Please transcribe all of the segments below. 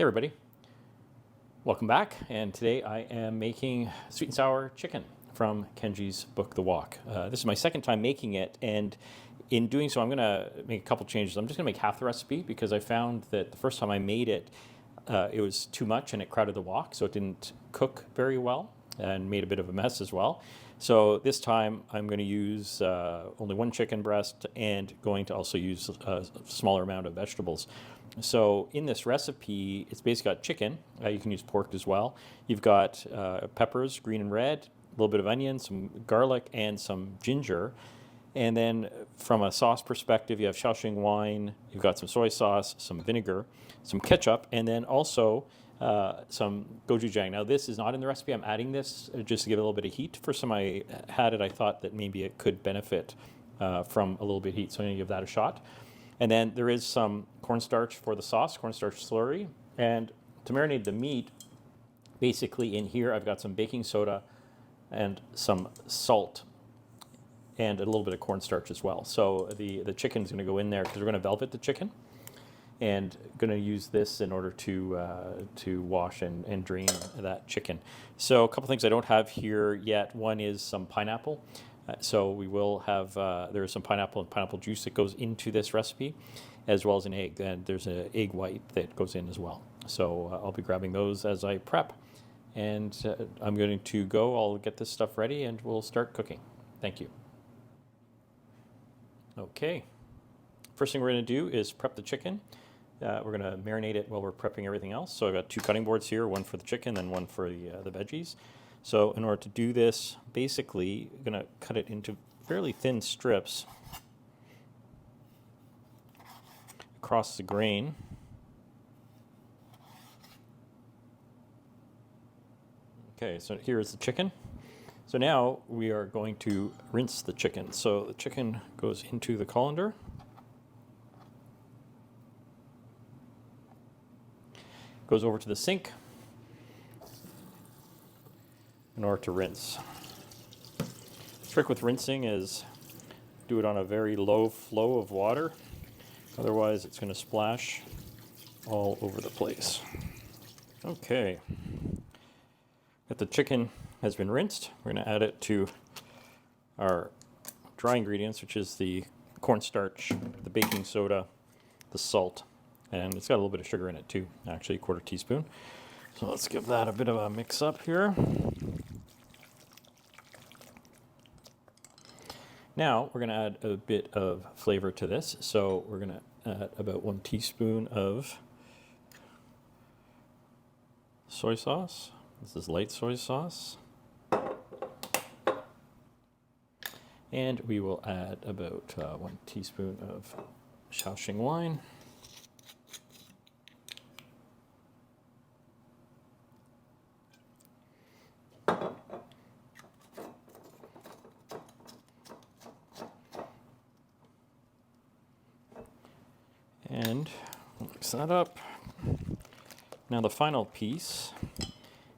Hey everybody, welcome back. And today I am making sweet and sour chicken from Kenji's book, The Walk. This is my second time making it, and in doing so I'm going to make a couple changes. I'm just going to make half the recipe because I found that the first time I made it, it was too much and it crowded the wok, so it didn't cook very well and made a bit of a mess as well. So this time I'm going to use only one chicken breast and going to also use a smaller amount of vegetables. So in this recipe, it's basically got chicken. You can use pork as well. You've got peppers, green and red, a little bit of onion, some garlic, and some ginger. And then from a sauce perspective, you have Shaoxing wine, you've got some soy sauce, some vinegar, some ketchup, and then also some gochujang. Now this is not in the recipe. I'm adding this just to give it a little bit of heat. First time I had it, I thought that maybe it could benefit from a little bit of heat, so I'm going to give that a shot. And then there is some cornstarch for the sauce, cornstarch slurry. And to marinate the meat, basically in here I've got some baking soda and some salt and a little bit of cornstarch as well. So the chicken's going to go in there because we're going to velvet the chicken, and going to use this in order to wash and drain that chicken. So a couple things I don't have here yet. One is some pineapple. So we will have, there is some pineapple and pineapple juice that goes into this recipe, as well as an egg. And there's an egg white that goes in as well. So I'll be grabbing those as I prep. And I'm going to go, I'll get this stuff ready and we'll start cooking. Thank you. Okay. First thing we're going to do is prep the chicken. We're going to marinate it while we're prepping everything else. So I've got two cutting boards here, one for the chicken and one for the veggies. So in order to do this, basically, I'm going to cut it into fairly thin strips across the grain. Okay, so here's the chicken. So now we are going to rinse the chicken. So the chicken goes into the colander. Goes over to the sink in order to rinse. The trick with rinsing is do it on a very low flow of water. Otherwise, it's going to splash all over the place. Okay. That the chicken has been rinsed, we're going to add it to our dry ingredients, which is the cornstarch, the baking soda, the salt, and it's got a little bit of sugar in it too, actually a quarter teaspoon. So let's give that a bit of a mix up here. Now we're going to add a bit of flavor to this. So we're going to add about 1 teaspoon of soy sauce. This is light soy sauce. And we will add about 1 teaspoon of Shaoxing wine. And mix that up. Now the final piece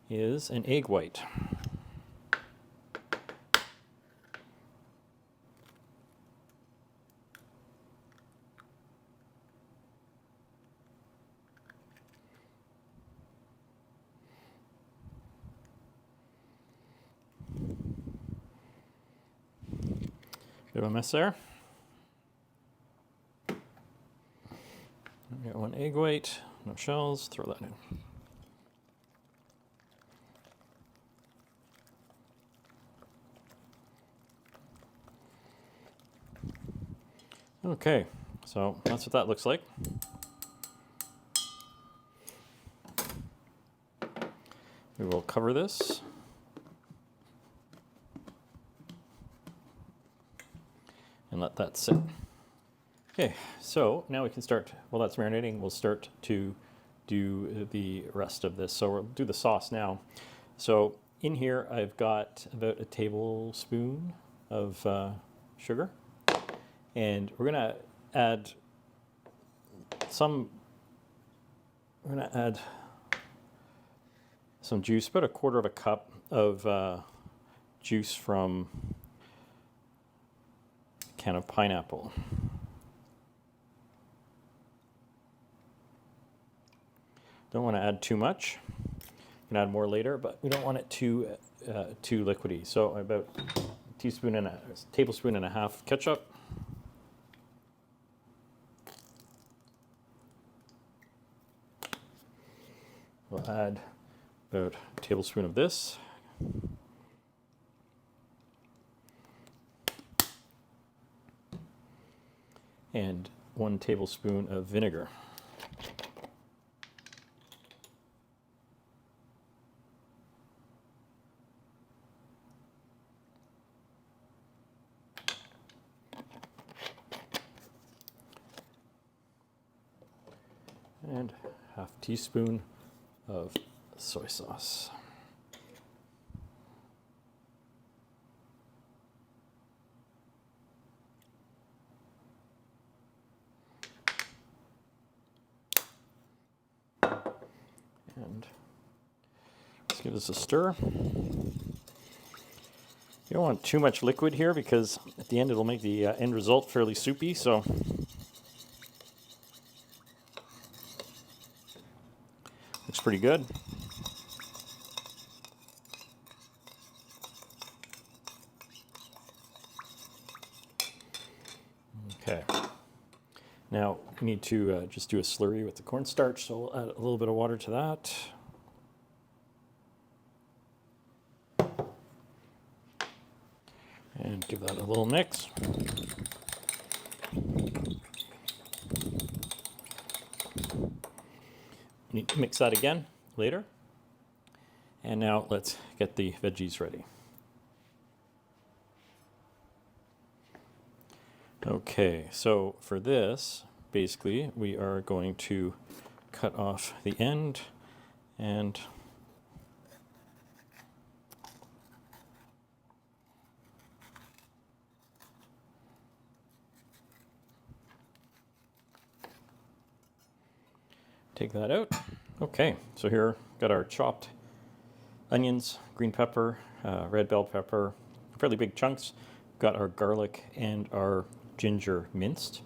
is an egg white. Bit of a mess there. Got 1 egg white, no shells, throw that in. Okay, so that's what that looks like. We will cover this. And let that sit. Okay, so now we can start, while that's marinating, we'll start to do the rest of this. So we'll do the sauce now. So in here I've got about a tablespoon of sugar. And we're going to add some juice, about a quarter of a cup of juice from a can of pineapple. Don't want to add too much. You can add more later, but we don't want it too liquidy. So about a tablespoon and a half ketchup. We'll add about a tablespoon of this. And 1 tablespoon of vinegar. And half teaspoon of soy sauce. And let's give this a stir. You don't want too much liquid here because at the end it'll make the end result fairly soupy, so looks pretty good. Okay. Now we need to just do a slurry with the cornstarch, so we'll add a little bit of water to that. And give that a little mix. Need to mix that again later. And now let's get the veggies ready. Okay, so for this, basically, we are going to cut off the end and take that out. Okay, so here got our chopped onions, green pepper, red bell pepper, fairly big chunks. Got our garlic and our ginger minced.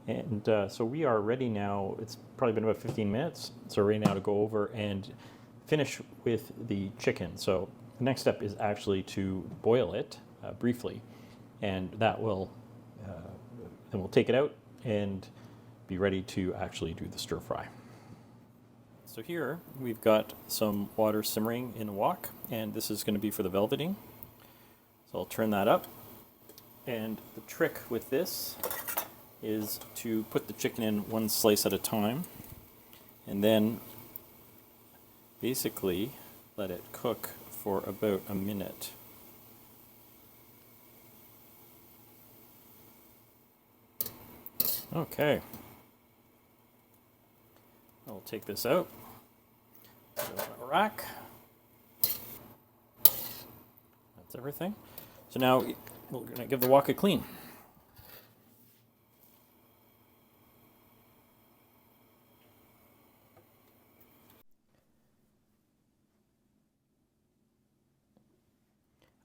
And so we are ready now. It's probably been about 15 minutes. So we're ready now to go over and finish with the chicken. So the next step is actually to boil it briefly. And that will, then we'll take it out and be ready to actually do the stir fry. So here we've got some water simmering in a wok, and this is going to be for the velveting. So I'll turn that up. And the trick with this is to put the chicken in one slice at a time, and then basically let it cook for about a minute. Okay. I'll take this out. Put it on a rack. That's everything. So now we're going to give the wok a clean.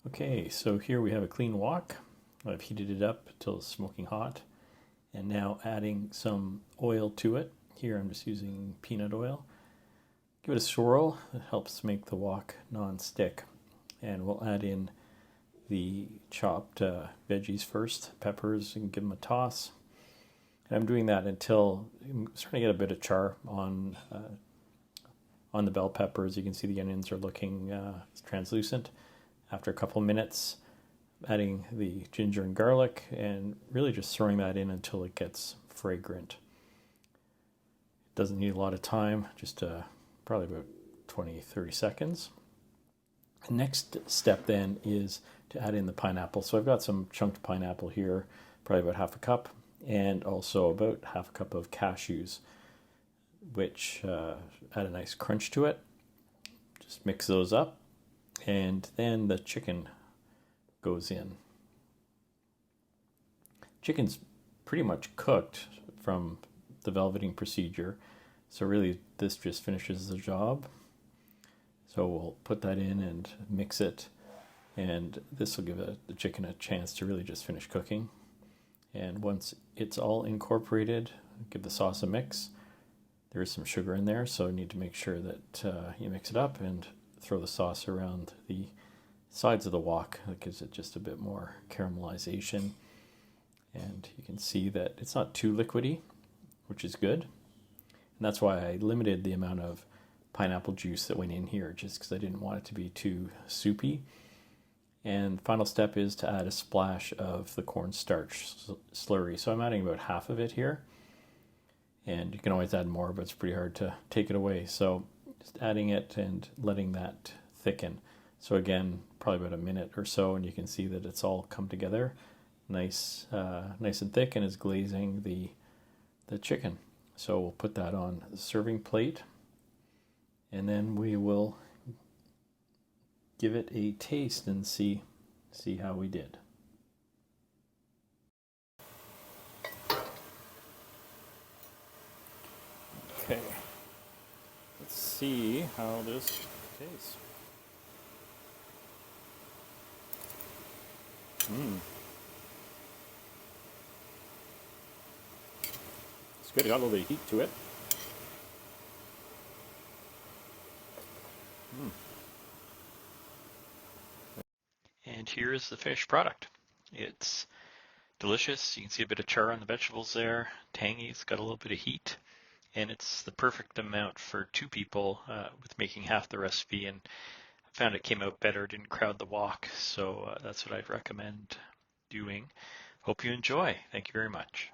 Okay, so here we have a clean wok. I've heated it up until it's smoking hot, and now adding some oil to it. Here I'm just using peanut oil. Give it a swirl. It helps make the wok non-stick. And we'll add in the chopped veggies first, peppers, and give them a toss. And I'm doing that until I'm starting to get a bit of char on the bell peppers. You can see the onions are looking translucent. After a couple minutes, adding the ginger and garlic and really just throwing that in until it gets fragrant. It doesn't need a lot of time, just probably about 20-30 seconds. The next step then is to add in the pineapple. So I've got some chunked pineapple here, probably about half a cup, and also about half a cup of cashews, which add a nice crunch to it. Just mix those up, and then the chicken goes in. Chicken's pretty much cooked from the velveting procedure, so really this just finishes the job. So we'll put that in and mix it, and this will give the chicken a chance to really just finish cooking. And once it's all incorporated, give the sauce a mix, there is some sugar in there, so you need to make sure that you mix it up and throw the sauce around the sides of the wok. That gives it just a bit more caramelization. And you can see that it's not too liquidy, which is good. And that's why I limited the amount of pineapple juice that went in here, just because I didn't want it to be too soupy. And the final step is to add a splash of the cornstarch slurry. So I'm adding about half of it here. And you can always add more, but it's pretty hard to take it away. So just adding it and letting that thicken. So again, probably about a minute or so, and you can see that it's all come together nice and thick, and is glazing the chicken. So we'll put that on the serving plate, and then we will give it a taste and see how we did. Okay, let's see how this tastes. It's good. It got a little bit of heat to it. And here is the finished product. It's delicious. You can see a bit of char on the vegetables there. Tangy. It's got a little bit of heat. And it's the perfect amount for 2 people with making half the recipe. And I found it came out better. It didn't crowd the wok. So that's what I'd recommend doing. Hope you enjoy. Thank you very much.